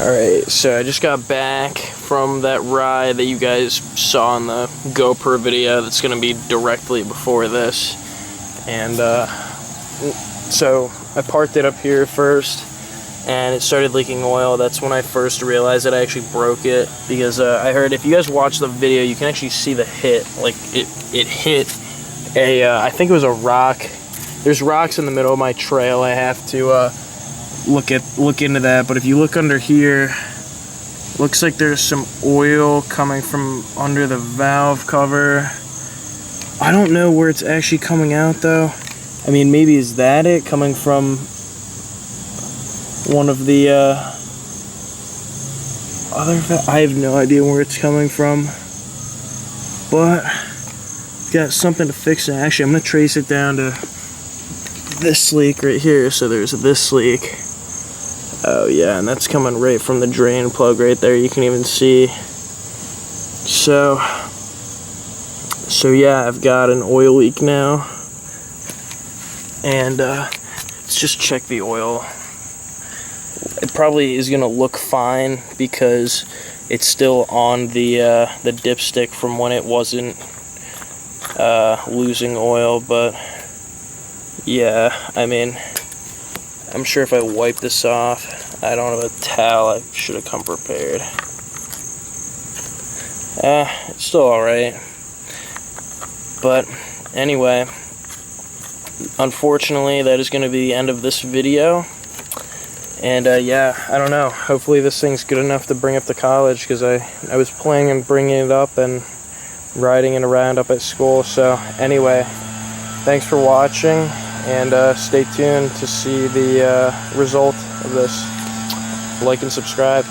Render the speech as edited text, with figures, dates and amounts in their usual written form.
Alright, so I just got back from that ride that you guys saw in the GoPro video that's going to be directly before this. And so I parked it up here first, and it started leaking oil. That's when I first realized that I actually broke it, because I heard, if you guys watch the video, you can actually see the hit. Like, it hit a, I think it was a rock. There's rocks in the middle of my trail. I have to look into that, but if you look under here, looks like there's some oil coming from under the valve cover. I don't know where it's actually coming out though. I mean, maybe is that it coming from one of the other I have no idea where it's coming from, but got something to fix it. Actually, I'm gonna trace it down to this leak right here. So there's this leak. Oh yeah, and that's coming right from the drain plug right there. You can even see. So yeah, I've got an oil leak now, and let's just check the oil. It probably is gonna look fine because it's still on the dipstick from when it wasn't losing oil. But yeah, I mean, I'm sure if I wipe this off, I don't have a towel, I should have come prepared. It's still alright. But anyway, unfortunately, that is going to be the end of this video. And yeah, I don't know. Hopefully this thing's good enough to bring up to college, because I was planning on bringing it up and riding it around up at school. So anyway, thanks for watching. And stay tuned to see the result of this. Like and subscribe.